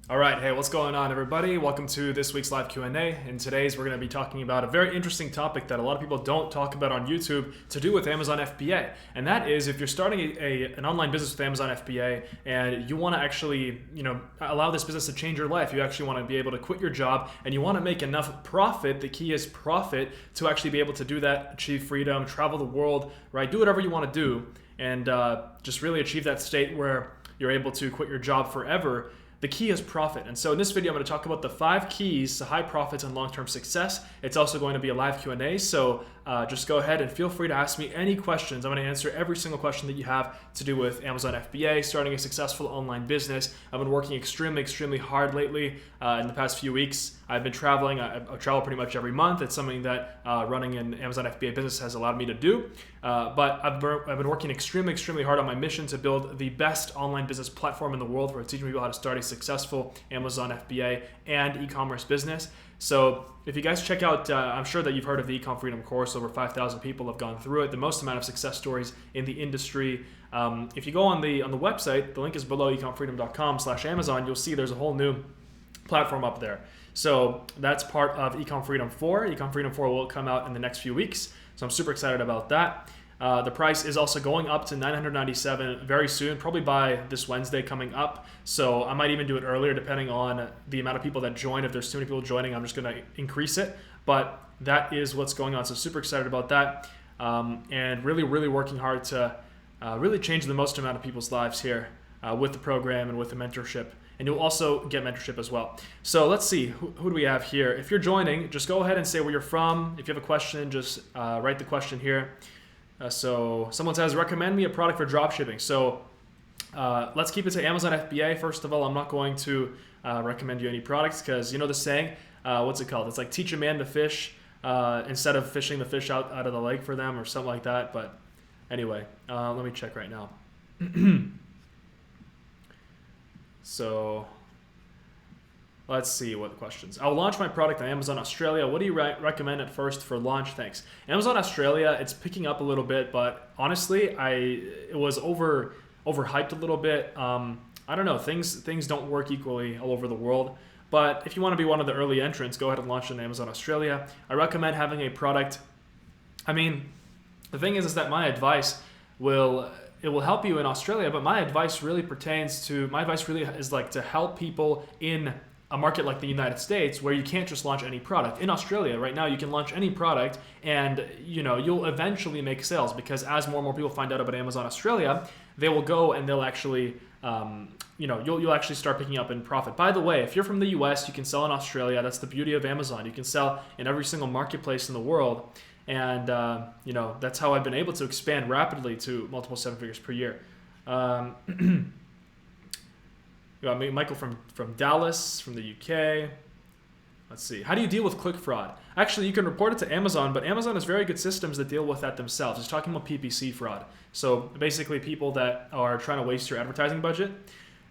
All right, hey, what's going on, everybody? Welcome to this week's live Q&A. And today's we're going to be talking about a very interesting topic that a lot of people don't talk about on YouTube to do with Amazon FBA. And that is if you're starting an online business with Amazon FBA and you want to actually, allow this business to change your life, you actually want to be able to quit your job and you want to make enough profit, the key is profit, to actually be able to do that, achieve freedom, travel the world, right? Do whatever you want to do and just really achieve that state where you're able to quit your job forever. The key is profit. And so in this video, I'm going to talk about the 5 keys to high profits and long-term success. It's also going to be a live Q&A, so just go ahead and feel free to ask me any questions. I'm going to answer every single question that you have to do with Amazon FBA, starting a successful online business. I've been working extremely hard lately in the past few weeks. I've been traveling. I travel pretty much every month. It's something that running an Amazon FBA business has allowed me to do. But I've been working extremely hard on my mission to build the best online business platform in the world for teaching people how to start a successful Amazon FBA and e-commerce business. So if you guys check out, I'm sure that you've heard of the Ecom Freedom course. Over 5,000 people have gone through it. The most amount of success stories in the industry. If you go on the website, the link is below, ecomfreedom.com/Amazon. You'll see there's a whole new platform up there. So that's part of Ecom Freedom 4. Ecom Freedom 4 will come out in the next few weeks. So I'm super excited about that. The price is also going up to $997 very soon, probably by this Wednesday coming up. So I might even do it earlier depending on the amount of people that join. If there's too many people joining, I'm just going to increase it. But that is what's going on. So super excited about that. And really working hard to really change the most amount of people's lives here with the program and with the mentorship. And you'll also get mentorship as well. So let's see, who do we have here? If you're joining, just go ahead and say where you're from. If you have a question, just write the question here. So someone says, recommend me a product for dropshipping. So let's keep it to Amazon FBA. First of all, I'm not going to recommend you any products because you know the saying, what's it called? It's like teach a man to fish instead of fishing the fish out of the lake for them or something like that. But anyway, let me check right now. So let's see what questions. I'll launch my product on Amazon Australia. What do you recommend at first for launch? Thanks. Amazon Australia, it's picking up a little bit, but honestly, it was overhyped a little bit. I don't know. Things don't work equally all over the world. But if you want to be one of the early entrants, go ahead and launch on Amazon Australia. I recommend having a product. I mean, the thing is that my advice will help you in Australia, but my advice really is like to help people in a market like the United States where you can't just launch any product. In Australia right now, you can launch any product and you'll eventually make sales because as more and more people find out about Amazon Australia, they will go and they'll actually you'll actually start picking up in profit. By the way, if you're from the US, you can sell in Australia. That's the beauty of Amazon. You can sell in every single marketplace in the world. And that's how I've been able to expand rapidly to multiple 7 figures per year. You got Michael from Dallas, from the UK. Let's see. How do you deal with click fraud? Actually, you can report it to Amazon, but Amazon has very good systems that deal with that themselves. It's talking about PPC fraud. So basically people that are trying to waste your advertising budget.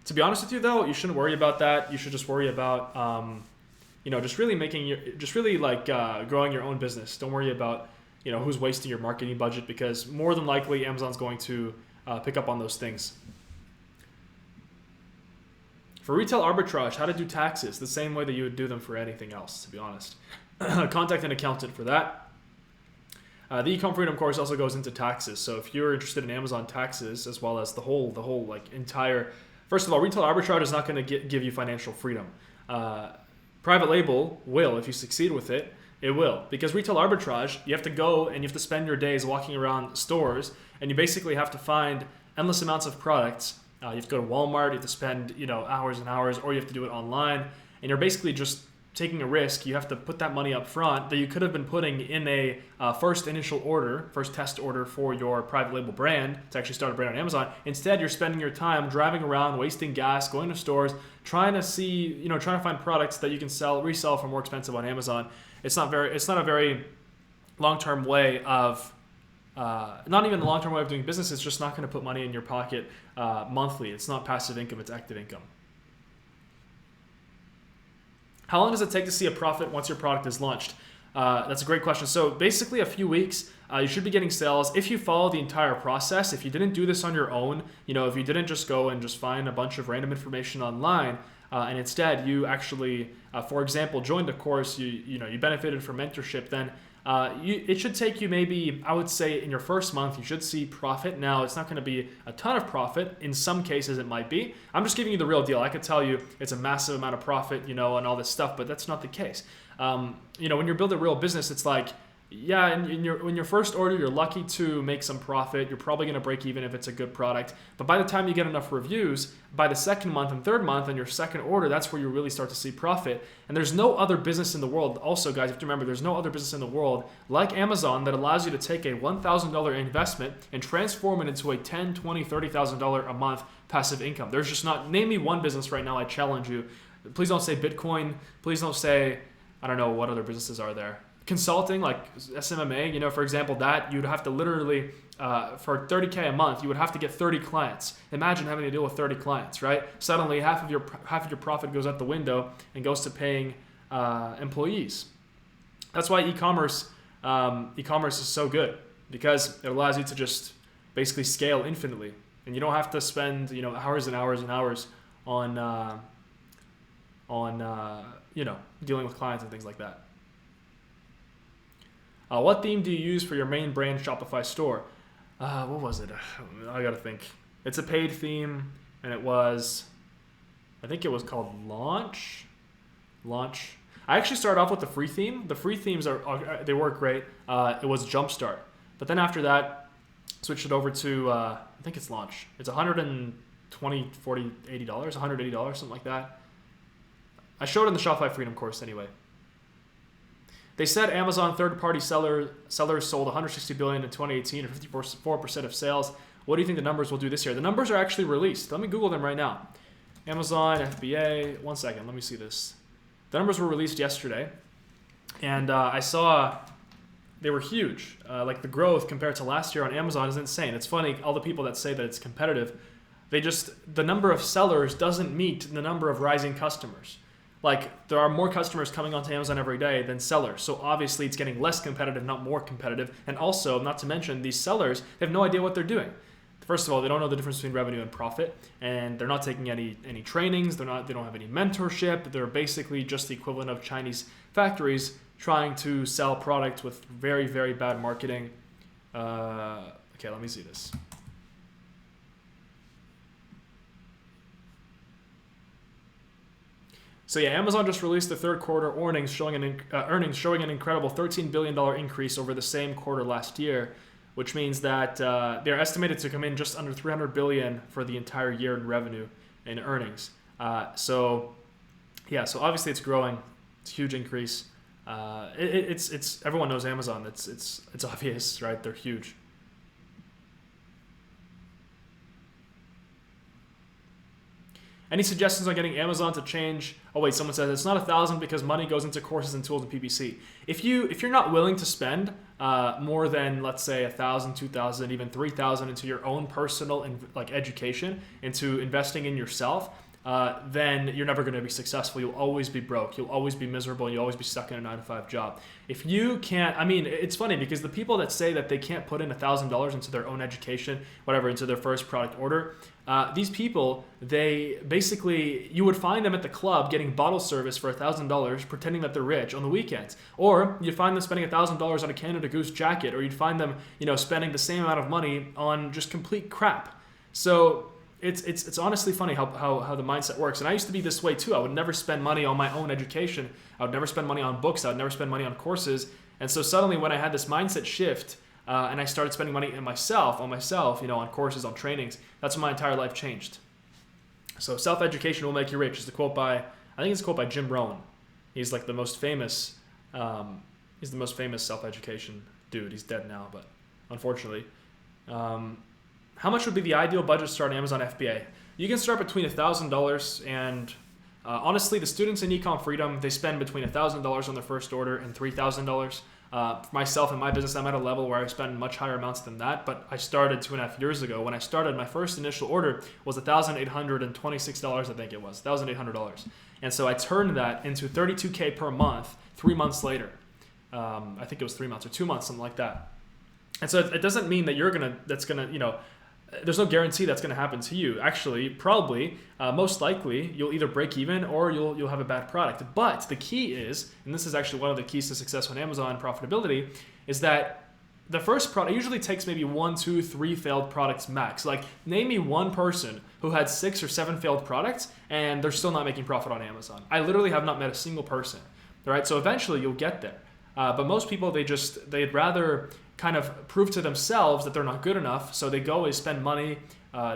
To be honest with you though, you shouldn't worry about that. You should just worry about just really growing your own business. Don't worry about, who's wasting your marketing budget because more than likely Amazon's going to pick up on those things. For retail arbitrage, how to do taxes, the same way that you would do them for anything else, to be honest. Contact an accountant for that. The Ecom Freedom course also goes into taxes. So if you're interested in Amazon taxes, as well as the whole entire, first of all, retail arbitrage is not going to give you financial freedom. Private label will, if you succeed with it, it will. Because retail arbitrage, you have to go and you have to spend your days walking around stores and you basically have to find endless amounts of products. You have to go to Walmart, you have to spend hours and hours, or you have to do it online. And you're basically just taking a risk. You have to put that money up front that you could have been putting in a first test order for your private label brand to actually start a brand on Amazon. Instead, you're spending your time driving around, wasting gas, going to stores, trying to find products that you can resell for more expensive on Amazon. It's not a very long-term way of, not even a long-term way of doing business. It's just not going to put money in your pocket monthly. It's not passive income, it's active income. How long does it take to see a profit once your product is launched? That's a great question. So basically a few weeks, you should be getting sales if you follow the entire process. If you didn't do this on your own, if you didn't just go and just find a bunch of random information online, and instead you actually, for example, joined a course, you benefited from mentorship, then it should take you maybe, I would say in your first month, you should see profit. Now, it's not going to be a ton of profit. In some cases, it might be. I'm just giving you the real deal. I could tell you it's a massive amount of profit, and all this stuff, but that's not the case. When you're building a real business, it's like, yeah, in your first order, you're lucky to make some profit. You're probably going to break even if it's a good product. But by the time you get enough reviews, by the second month and third month on your second order, that's where you really start to see profit. And there's no other business in the world. Also, guys, you have to remember, there's no other business in the world like Amazon that allows you to take a $1,000 investment and transform it into a $10,000, $20,000, $30,000 a month passive income. There's just not, name me one business right now, I challenge you. Please don't say Bitcoin. Please don't say, I don't know, what other businesses are there. Consulting, like SMMA, for example, that you'd have to literally, for $30K a month, you would have to get 30 clients. Imagine having to deal with 30 clients, right? Suddenly, half of your profit goes out the window and goes to paying employees. That's why e-commerce is so good, because it allows you to just basically scale infinitely, and you don't have to spend hours and hours and hours on dealing with clients and things like that. What theme do you use for your main brand Shopify store? What was it? I gotta think. It's a paid theme, and I think it was called Launch. I actually started off with the free theme. The free themes they work great. It was Jumpstart, but then after that, switched it over to I think it's Launch. It's $120, $40, $80, $180, something like that. I showed it in the Shopify Freedom course anyway. They said Amazon third-party sellers sold $160 billion in 2018, or 54% of sales. What do you think the numbers will do this year? The numbers are actually released. Let me Google them right now. Amazon, FBA. One second. Let me see this. The numbers were released yesterday, and I saw they were huge. Like the growth compared to last year on Amazon is insane. It's funny, all the people that say that it's competitive, the number of sellers doesn't meet the number of rising customers. Like, there are more customers coming onto Amazon every day than sellers. So obviously it's getting less competitive, not more competitive. And also, not to mention, these sellers, they have no idea what they're doing. First of all, they don't know the difference between revenue and profit, and they're not taking any trainings. They don't have any mentorship. They're basically just the equivalent of Chinese factories trying to sell product with very, very bad marketing. Okay, let me see this. So yeah, Amazon just released the third quarter earnings showing an incredible $13 billion increase over the same quarter last year, which means that they're estimated to come in just under $300 billion for the entire year in revenue and earnings. So obviously it's growing. It's a huge increase. It's everyone knows Amazon. It's obvious, right? They're huge. Any suggestions on getting Amazon to change? Oh wait, someone says it's not 1,000 because money goes into courses and tools and PPC. If you're not willing to spend more than, let's say, 1,000, 2,000, even 3,000 into your own personal education, into investing in yourself, then you're never going to be successful. You'll always be broke. You'll always be miserable. You'll always be stuck in a 9-to-5 job. If you can't, it's funny because the people that say that they can't put in $1,000 into their own education, whatever, into their first product order, these people, they basically, you would find them at the club getting bottle service for $1,000, pretending that they're rich on the weekends. Or you'd find them spending $1,000 on a Canada Goose jacket, or you'd find them, spending the same amount of money on just complete crap. So it's honestly funny how the mindset works. And I used to be this way too. I would never spend money on my own education. I would never spend money on books. I would never spend money on courses. And so suddenly when I had this mindset shift, and I started spending money on myself, on courses, on trainings, that's when my entire life changed. So self-education will make you rich is the quote by, I think it's a quote by Jim Rohn. He's like the most famous, self-education dude. He's dead now, but unfortunately. How much would be the ideal budget to start an Amazon FBA? You can start between $1,000 and honestly, the students in Ecom Freedom, they spend between $1,000 on their first order and $3,000. For myself and my business, I'm at a level where I spend much higher amounts than that, but I started 2.5 years ago. When I started, my first initial order was $1,826, I think it was, $1,800. And so I turned that into $32K per month 3 months later. I think it was 3 months or 2 months, something like that. And so it doesn't mean that there's no guarantee that's going to happen to you. Actually, probably, most likely, you'll either break even or you'll have a bad product. But the key is, and this is actually one of the keys to success on Amazon profitability, is that the first product usually takes maybe 1, 2, 3 failed products max. Like, name me one person who had 6 or 7 failed products and they're still not making profit on Amazon. I literally have not met a single person. All right, so eventually you'll get there. But most people, they'd rather kind of prove to themselves that they're not good enough, so they go and spend money.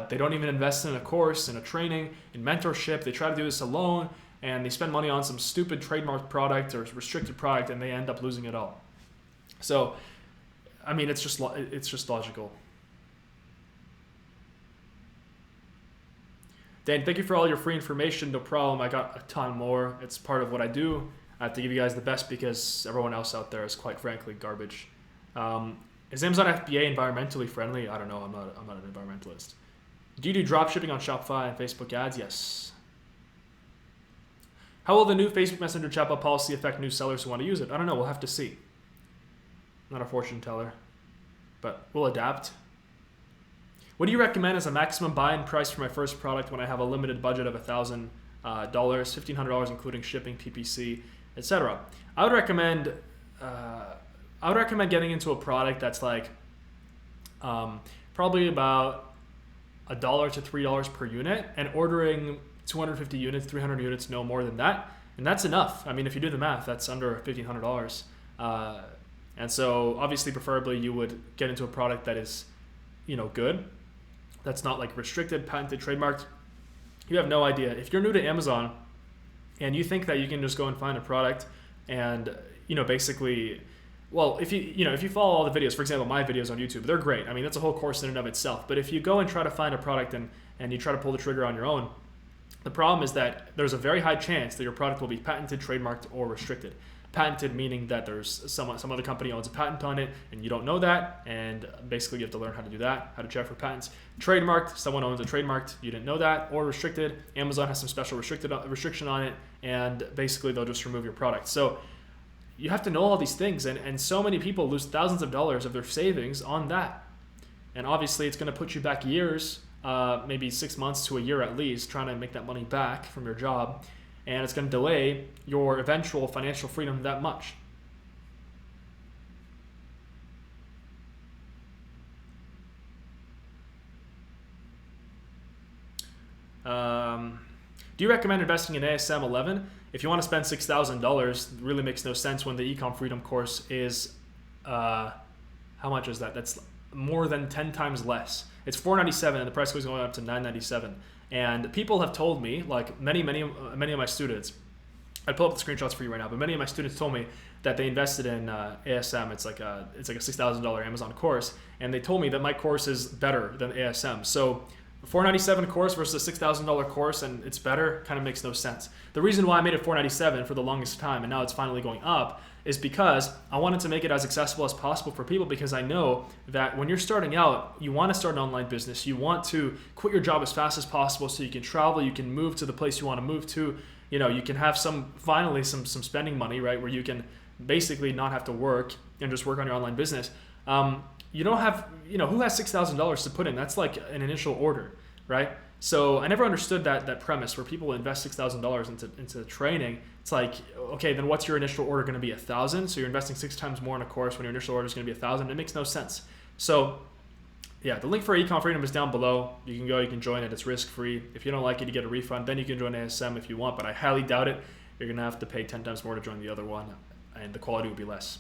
They don't even invest in a course, in a training, in mentorship. They try to do this alone, and they spend money on some stupid trademark product or restricted product, and they end up losing it all. So, I mean, it's just logical. Dan, thank you for all your free information. No problem. I got a ton more. It's part of what I do. I have to give you guys the best because everyone else out there is, quite frankly, garbage. Is Amazon FBA environmentally friendly? I don't know. I'm not an environmentalist. Do you do drop shipping on Shopify and Facebook ads? Yes. How will the new Facebook Messenger chatbot policy affect new sellers who want to use it? I don't know. We'll have to see. I'm not a fortune teller, but we'll adapt. What do you recommend as a maximum buy-in price for my first product when I have a limited budget of $1,000, $1,500 including shipping, PPC, etc.? I would recommend getting into a product that's like probably about $1 to $3 per unit, and ordering 250 units, 300 units, no more than that, and that's enough. I mean, if you do the math, that's under $1,500. And so obviously, preferably, you would get into a product that is, good. That's not like restricted, patented, trademarked. You have no idea. If you're new to Amazon and you think that you can just go and find a product and, basically, well, if you follow all the videos, for example, my videos on YouTube, they're great. I mean, that's a whole course in and of itself. But if you go and try to find a product and you try to pull the trigger on your own, the problem is that there's a very high chance that your product will be patented, trademarked, or restricted. Patented meaning that there's some other company owns a patent on it and you don't know that, and basically you have to learn how to do that, how to check for patents. Trademarked, someone owns a trademarked, you didn't know that. Or restricted, Amazon has some special restriction on it, and basically they'll just remove your product. So you have to know all these things, and so many people lose thousands of dollars of their savings on that. And obviously it's going to put you back years, maybe 6 months to a year at least, trying to make that money back from your job. And it's going to delay your eventual financial freedom that much. Do you recommend investing in ASM 11? If you want to spend $6,000, it really makes no sense when the Ecom Freedom course is, how much is that? That's more than 10 times less. It's $497 and the price goes going up to $997. And people have told me, like many of my students, I'd pull up the screenshots for you right now, but many of my students told me that they invested in ASM. It's like a $6,000 Amazon course, and they told me that my course is better than ASM. So $497 course versus a $6,000 course, and it's better, kind of makes no sense. The reason why I made it $497 for the longest time, and now it's finally going up, is because I wanted to make it as accessible as possible for people, because I know that when you're starting out, you want to start an online business. You want to quit your job as fast as possible so you can travel, you can move to the place you want to move to. You can have some spending money, right, where you can basically not have to work and just work on your online business. You don't have, who has $6,000 to put in? That's like an initial order, right? So I never understood that premise where people invest $6,000 into training. It's like, okay, then what's your initial order going to be? 1,000? So you're investing 6 times more in a course when your initial order is going to be 1,000. It makes no sense. So yeah, the link for Ecom Freedom is down below. You can go, you can join it. It's risk-free. If you don't like it, you get a refund. Then you can join ASM if you want, but I highly doubt it. You're going to have to pay 10 times more to join the other one, and the quality will be less.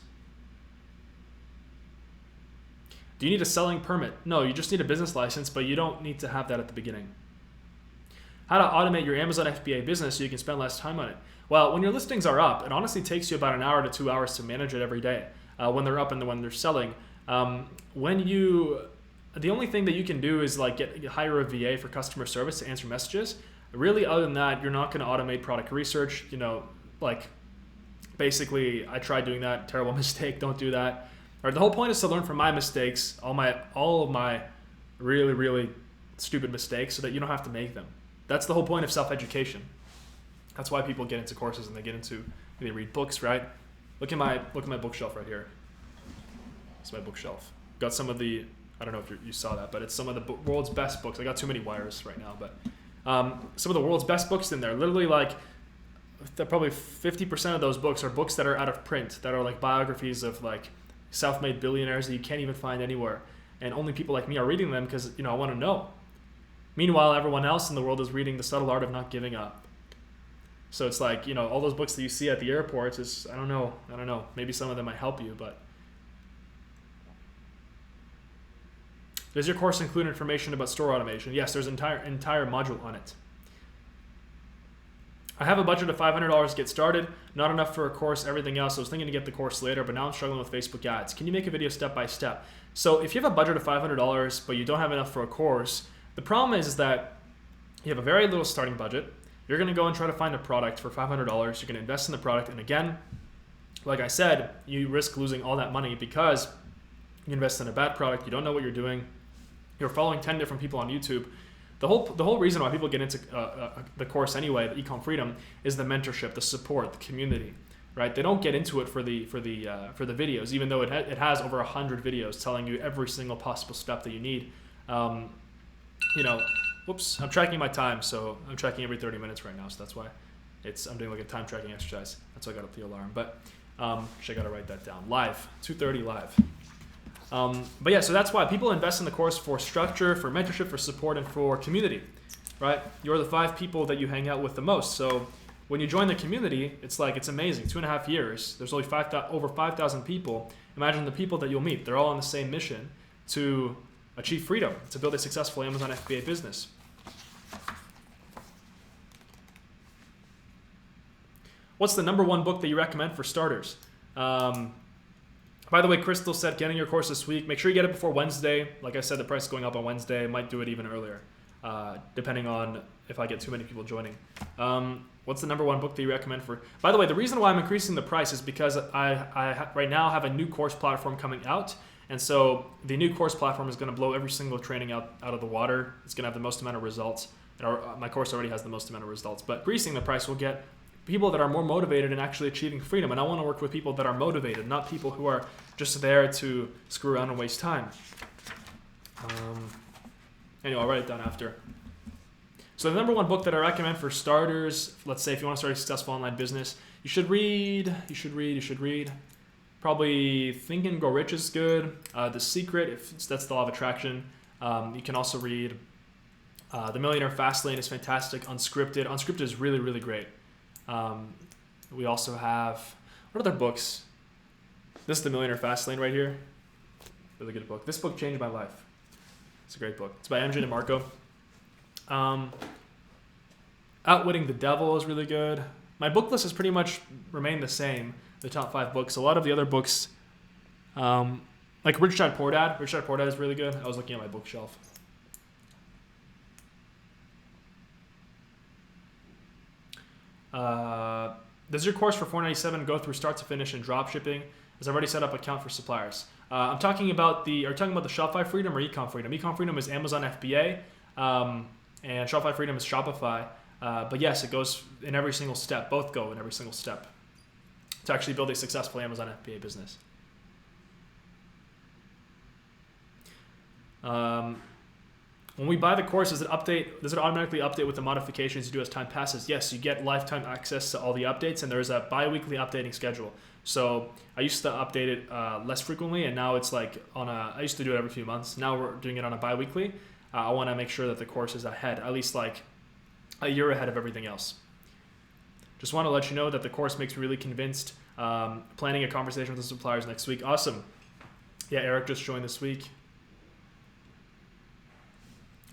Do you need a selling permit? No, you just need a business license, but you don't need to have that at the beginning. How to automate your Amazon FBA business so you can spend less time on it. Well, when your listings are up, it honestly takes you about an hour to 2 hours to manage it every day when they're up and when they're selling. The only thing that you can do is like hire a VA for customer service to answer messages. Really, other than that, you're not going to automate product research. Basically, I tried doing that. Terrible mistake. Don't do that. All right, the whole point is to learn from my mistakes, all of my really, really stupid mistakes, so that you don't have to make them. That's the whole point of self-education. That's why people get into courses and they read books, right? Look at my bookshelf right here. It's my bookshelf. Got some of the, I don't know if you saw that, but it's some of the world's best books. I got too many wires right now, but some of the world's best books in there. Literally, like, probably 50% of those books are books that are out of print, that are like biographies of like self-made billionaires that you can't even find anywhere, and only people like me are reading them because, you know, I want to know. Meanwhile, everyone else in the world is reading The Subtle Art of Not Giving Up. So it's like, you know, all those books that you see at the airports is, I don't know. Maybe some of them might help you, but. Does your course include information about store automation? Yes, there's an entire module on it. I have a budget of $500 to get started. Not enough for a course, everything else. I was thinking to get the course later, but now I'm struggling with Facebook ads. Can you make a video step by step? So if you have a budget of $500, but you don't have enough for a course, the problem is that you have a very little starting budget. You're going to go and try to find a product for $500. You're going to invest in the product. And again, like I said, you risk losing all that money because you invest in a bad product. You don't know what you're doing. You're following 10 different people on YouTube. The whole reason why people get into the course anyway, the Ecom Freedom, is the mentorship, the support, the community, right? They don't get into it for the videos, even though it has over 100 videos telling you every single possible step that you need. You know, whoops, I'm tracking my time, so I'm tracking every 30 minutes right now, so that's why I'm doing like a time tracking exercise. That's why I got up the alarm, but actually I gotta write that down. Live, 2:30 live. But yeah, so that's why people invest in the course for structure, for mentorship, for support, and for community, right? You're the 5 people that you hang out with the most. So when you join the community, it's like, it's amazing. 2.5 years, there's only over 5,000 people. Imagine the people that you'll meet. They're all on the same mission to achieve freedom, to build a successful Amazon FBA business. What's the #1 book that you recommend for starters? By the way, Crystal said getting your course this week. Make sure you get it before Wednesday. Like I said, the price is going up on Wednesday. I might do it even earlier, depending on if I get too many people joining. What's the #1 book that you recommend for? By the way, the reason why I'm increasing the price is because I right now have a new course platform coming out. And so the new course platform is going to blow every single training out of the water. It's going to have the most amount of results. My course already has the most amount of results. But increasing the price will get people that are more motivated in actually achieving freedom. And I want to work with people that are motivated, not people who are just there to screw around and waste time. Anyway, I'll write it down after. So the #1 book that I recommend for starters, let's say if you want to start a successful online business, you should read. Probably Think and Grow Rich is good. The Secret, if that's the Law of Attraction. You can also read The Millionaire Fastlane is fantastic. Unscripted is really, really great. We also have, what other books? This is The Millionaire Fastlane right here. Really good book. This book changed my life. It's a great book. It's by MJ DeMarco. Outwitting the Devil is really good. My book list has pretty much remained the same, the top 5 books. A lot of the other books, like Rich Dad Poor Dad. Rich Dad Poor Dad is really good. I was looking at my bookshelf. Does your course for $497 go through start to finish in drop shipping? As I've already set up an account for suppliers. I'm talking about the Shopify Freedom or Ecom Freedom. Ecom Freedom is Amazon FBA, and Shopify Freedom is Shopify. But yes, it goes in every single step. Both go in every single step to actually build a successful Amazon FBA business. When we buy the course, does it automatically update with the modifications you do as time passes? Yes, you get lifetime access to all the updates, and there's a bi-weekly updating schedule. So I used to update it less frequently, and now it's like I used to do it every few months. Now we're doing it on a bi-weekly. I want to make sure that the course is ahead, at least like a year ahead of everything else. Just want to let you know that the course makes me really convinced. Planning a conversation with the suppliers next week. Awesome. Yeah, Eric just joined this week.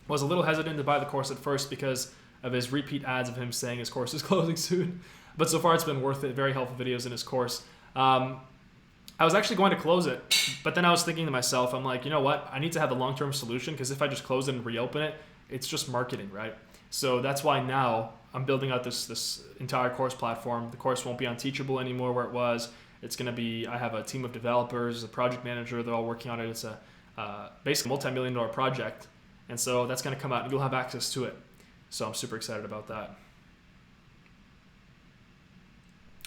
Was a little hesitant to buy the course at first because of his repeat ads of him saying his course is closing soon. But so far it's been worth it. Very helpful videos in his course. I was actually going to close it, but then I was thinking to myself, I'm like, you know what? I need to have the long-term solution, because if I just close it and reopen it, it's just marketing, right? So that's why now I'm building out this entire course platform. The course won't be on Teachable anymore where it was. It's going to be, I have a team of developers, a project manager. They're all working on it. It's a basically multi-million-dollar project. And so that's going to come out and you'll have access to it. So I'm super excited about that.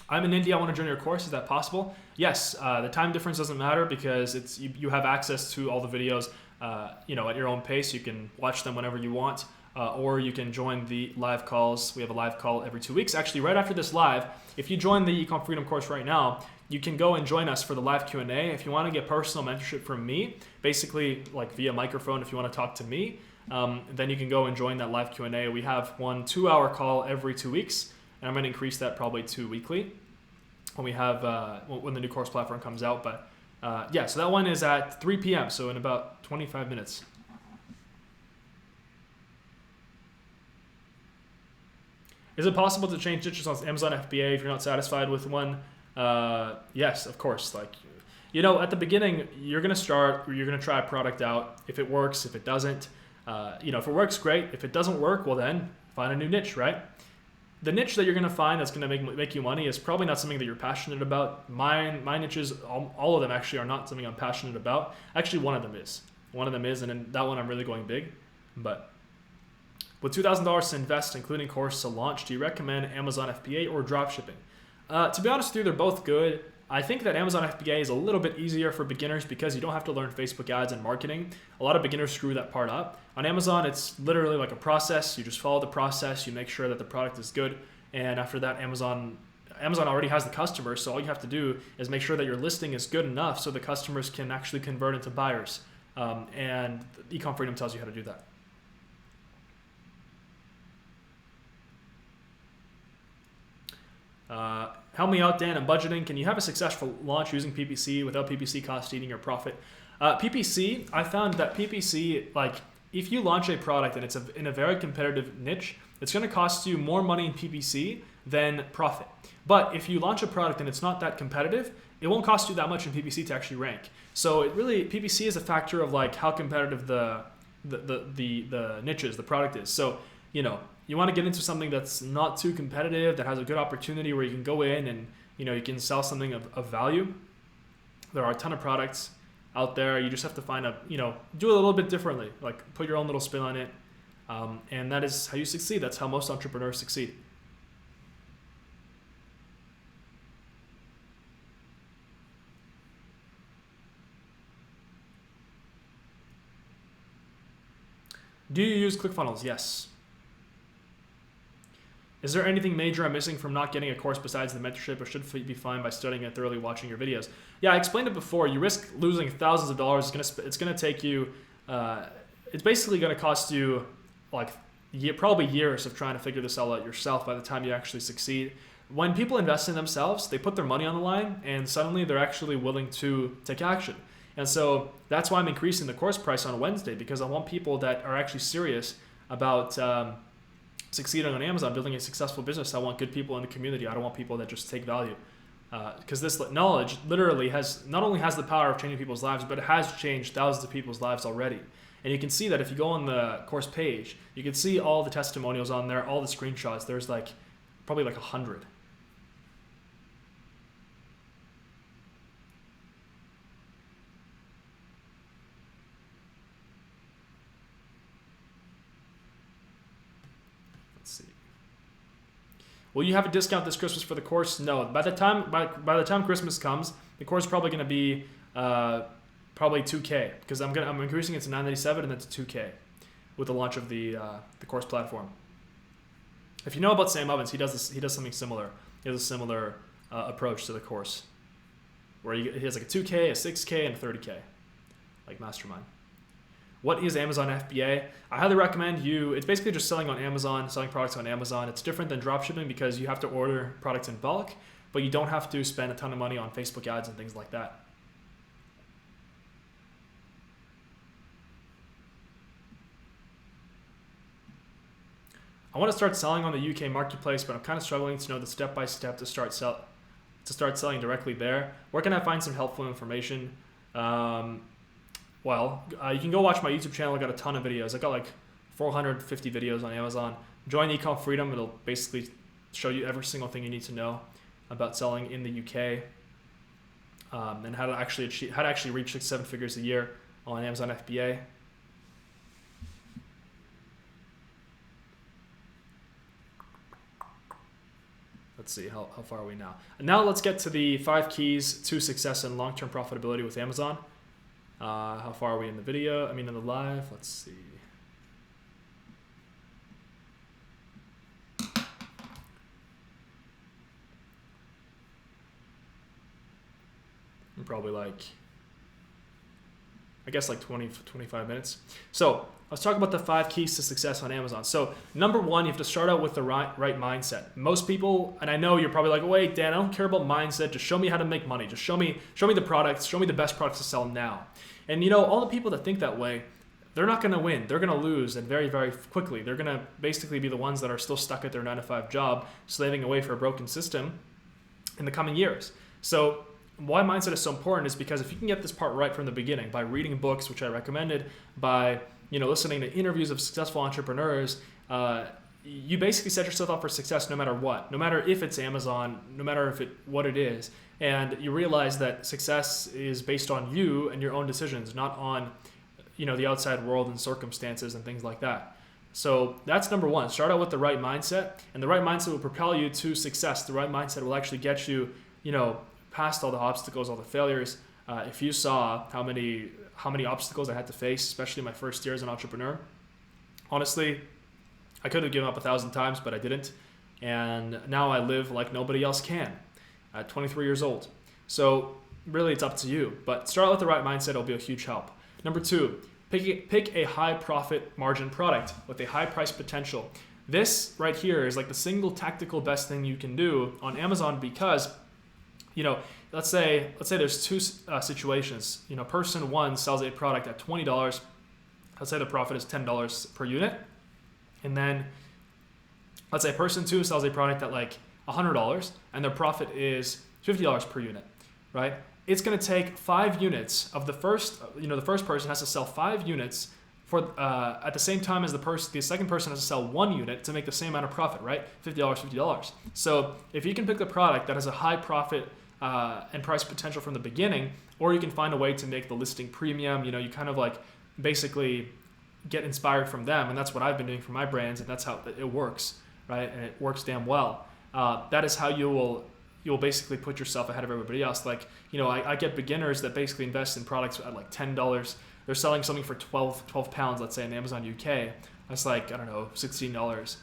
I'm in India, I want to join your course. Is that possible? Yes. The time difference doesn't matter because it's you have access to all the videos, at your own pace. You can watch them whenever you want, or you can join the live calls. We have a live call every 2 weeks. Actually, right after this live, if you join the Ecom Freedom course right now, you can go and join us for the live Q&A. If you want to get personal mentorship from me, basically like via microphone, if you want to talk to me, then you can go and join that live Q&A. We have 1 2-hour call every 2 weeks, and I'm going to increase that probably to weekly when we have when the new course platform comes out. But so that one is at 3 p.m. So in about 25 minutes. Is it possible to change niches on Amazon FBA if you're not satisfied with one? Yes, of course. Like, at the beginning, you're going to start, you're going to try a product out. If it works, if it doesn't, if it works, great. If it doesn't work, well then find a new niche, right? The niche that you're going to find that's going to make you money is probably not something that you're passionate about. My niches, all of them actually are not something I'm passionate about. Actually, one of them is. And in that one I'm really going big. But with $2,000 to invest, including course to launch, do you recommend Amazon FBA or dropshipping? To be honest with you, they're both good. I think that Amazon FBA is a little bit easier for beginners because you don't have to learn Facebook ads and marketing. A lot of beginners screw that part up. On Amazon, it's literally like a process. You just follow the process. You make sure that the product is good. And after that, Amazon already has the customers. So all you have to do is make sure that your listing is good enough so the customers can actually convert into buyers. And Ecom Freedom tells you how to do that. Help me out, Dan. I'm budgeting. Can you have a successful launch using PPC without PPC cost eating your profit? PPC, I found that PPC, like if you launch a product and it's in a very competitive niche, it's going to cost you more money in PPC than profit. But if you launch a product and it's not that competitive, it won't cost you that much in PPC to actually rank. So PPC is a factor of like how competitive the niche is, the product is. So, you want to get into something that's not too competitive, that has a good opportunity where you can go in and, you can sell something of value. There are a ton of products out there. You just have to find do it a little bit differently, like put your own little spin on it. And that is how you succeed. That's how most entrepreneurs succeed. Do you use ClickFunnels? Yes. Is there anything major I'm missing from not getting a course besides the mentorship, or should be fine by studying it thoroughly, watching your videos? Yeah, I explained it before. You risk losing thousands of dollars. It's gonna take you. It's basically gonna cost you probably years of trying to figure this all out yourself by the time you actually succeed. When people invest in themselves, they put their money on the line, and suddenly they're actually willing to take action. And so that's why I'm increasing the course price on Wednesday, because I want people that are actually serious about succeeding on Amazon, building a successful business. I want good people in the community. I don't want people that just take value. Because this knowledge literally not only has the power of changing people's lives, but it has changed thousands of people's lives already. And you can see that if you go on the course page, you can see all the testimonials on there, all the screenshots. There's probably 100. Will you have a discount this Christmas for the course? No. By the time Christmas comes, the course is probably going to be probably $2K, because I'm increasing it to $997 and then to $2K with the launch of the course platform. If you know about Sam Ovens, he does something similar. He has a similar approach to the course, where he has a 2K, a 6K, and a 30K, like Mastermind. What is Amazon FBA? I highly recommend it's basically just selling on Amazon, selling products on Amazon. It's different than dropshipping because you have to order products in bulk, but you don't have to spend a ton of money on Facebook ads and things like that. I want to start selling on the UK marketplace, but I'm kind of struggling to know the step-by-step to start selling directly there. Where can I find some helpful information? You can go watch my YouTube channel. I got a ton of videos. I got 450 videos on Amazon. Join Ecom Freedom. It'll basically show you every single thing you need to know about selling in the UK, and how to actually reach 6-7 figures a year on Amazon FBA. Let's let's see, how far are we now? Now let's get to the 5 keys to success and long-term profitability with Amazon. How far are we in the video? In the live. Let's see. I'm probably like 20, 25 minutes. So let's talk about the 5 keys to success on Amazon. So number 1, you have to start out with the right mindset. Most people, and I know you're probably like, wait, Dan, I don't care about mindset. Just show me how to make money. Just show me the products. Show me the best products to sell now. And all the people that think that way, they're not going to win. They're going to lose, and very, very quickly. They're going to basically be the ones that are still stuck at their 9-to-5 job, slaving away for a broken system in the coming years. So why mindset is so important is because if you can get this part right from the beginning by reading books, which I recommended, by listening to interviews of successful entrepreneurs, you basically set yourself up for success no matter what, no matter if it's Amazon, no matter what it is. And you realize that success is based on you and your own decisions, not on the outside world and circumstances and things like that. So that's number 1. Start out with the right mindset, and the right mindset will propel you to success. The right mindset will actually get you, past all the obstacles, all the failures. If you saw how many obstacles I had to face, especially my first year as an entrepreneur, honestly, I could have given up 1,000 times, but I didn't. And now I live like nobody else can at 23 years old. So really, it's up to you. But start out with the right mindset. It'll be a huge help. Number 2, pick a high profit margin product with a high price potential. This right here is like the single tactical best thing you can do on Amazon because let's say there's 2 situations. Person 1 sells a product at $20. Let's say the profit is $10 per unit. And then let's say person 2 sells a product at like $100 and their profit is $50 per unit, right? It's going to take 5 units of the first person has to sell 5 units for at the same time as the second person has to sell 1 unit to make the same amount of profit, right? $50. So if you can pick the product that has a high profit and price potential from the beginning, or you can find a way to make the listing premium, you kind of like basically get inspired from them. And that's what I've been doing for my brands, and that's how it works, right? And it works damn well. That is how you'll basically put yourself ahead of everybody else. Like, I get beginners that basically invest in products at like $10. They're selling something for 12 pounds, let's say in Amazon UK. That's like, I don't know, $16.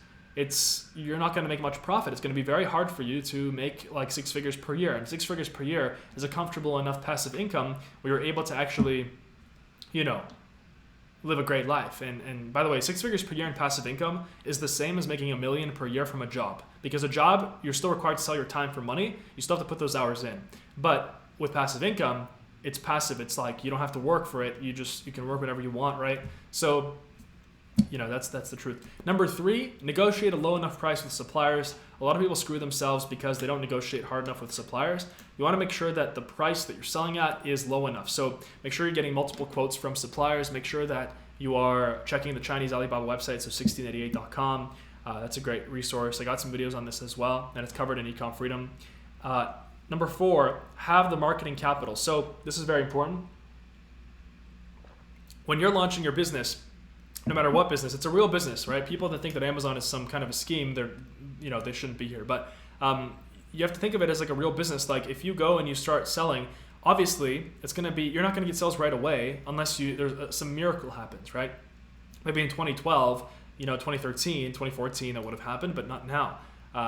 You're not going to make much profit. It's going to be very hard for you to make like 6 figures per year. And 6 figures per year is a comfortable enough passive income where you're able to actually, live a great life. And by the way, 6 figures per year in passive income is the same as making $1 million per year from a job. Because a job, you're still required to sell your time for money. You still have to put those hours in. But with passive income, it's passive. It's like you don't have to work for it. You can work whenever you want, right? So, that's the truth. Number 3, negotiate a low enough price with suppliers. A lot of people screw themselves because they don't negotiate hard enough with suppliers. You want to make sure that the price that you're selling at is low enough. So make sure you're getting multiple quotes from suppliers. Make sure that you are checking the Chinese Alibaba website, so 1688.com. That's a great resource. I got some videos on this as well, and it's covered in Ecom Freedom. Number 4, have the marketing capital. So this is very important. When you're launching your business, no matter what business, it's a real business, right? People that think that Amazon is some kind of a scheme, they shouldn't be here. But you have to think of it as like a real business. Like if you go and you start selling, obviously you're not going to get sales right away unless there's some miracle happens, right? Maybe in 2012, 2013, 2014, that would have happened, but not now.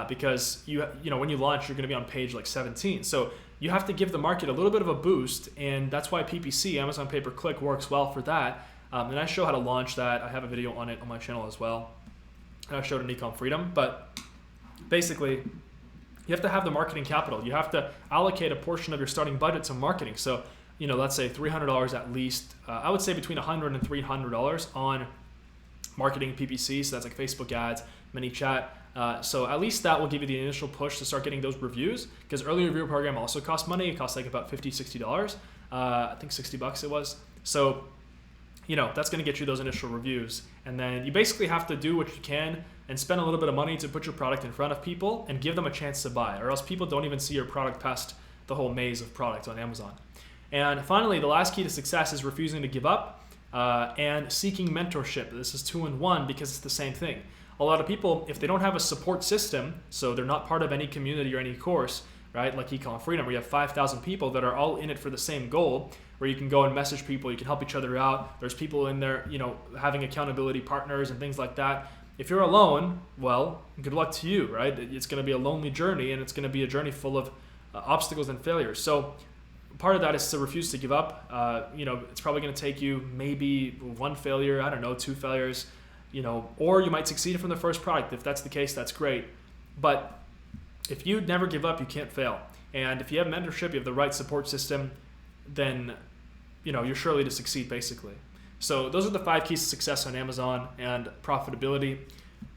Because when you launch, you're going to be on page like 17. So you have to give the market a little bit of a boost, and that's why PPC, Amazon pay-per-click, works well for that. And I show how to launch that. I have a video on it on my channel as well. And I showed in Ecom Freedom. But basically, you have to have the marketing capital. You have to allocate a portion of your starting budget to marketing. So, let's say $300 at least. I would say between $100 and $300 on marketing PPC. So that's like Facebook ads, ManyChat. So at least that will give you the initial push to start getting those reviews, because early review program also costs money. It costs like about $50, $60. I think $60 it was. So, that's going to get you those initial reviews. And then you basically have to do what you can and spend a little bit of money to put your product in front of people and give them a chance to buy, or else people don't even see your product past the whole maze of products on Amazon. And finally, the last key to success is refusing to give up and seeking mentorship. This is 2 in 1 because it's the same thing. a lot of people, if they don't have a support system, so they're not part of any community or any course, right, like Ecom Freedom, where you have 5,000 people that are all in it for the same goal, where you can go and message people, you can help each other out. There's people in there, having accountability partners and things like that. If you're alone, well, good luck to you, right? It's going to be a lonely journey, and it's going to be a journey full of obstacles and failures. So part of that is to refuse to give up. It's probably going to take you maybe one failure, 2 failures, or you might succeed from the first product. If that's the case, that's great. But if you never give up, you can't fail. And if you have mentorship, you have the right support system, then you're surely to succeed, basically. So those are the 5 keys to success on Amazon and profitability.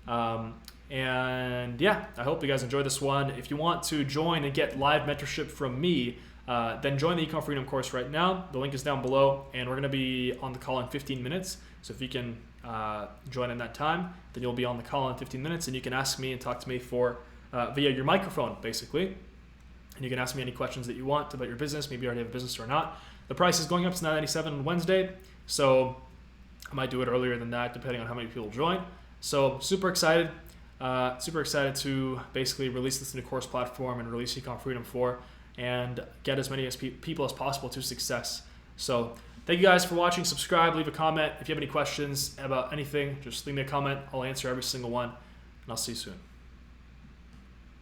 And yeah, I hope you guys enjoyed this one. If you want to join and get live mentorship from me, then join the Ecom Freedom course right now. The link is down below, and we're going to be on the call in 15 minutes. So if you can join in that time, then you'll be on the call in 15 minutes, and you can ask me and talk to me via your microphone, basically. And you can ask me any questions that you want about your business. Maybe you already have a business or not. The price is going up to $9.97 on Wednesday, so I might do it earlier than that, depending on how many people join. So super excited to basically release this new course platform and release Ecom Freedom 4 and get as many people as possible to success. So thank you guys for watching. Subscribe, leave a comment. If you have any questions about anything, just leave me a comment. I'll answer every single one, and I'll see you soon.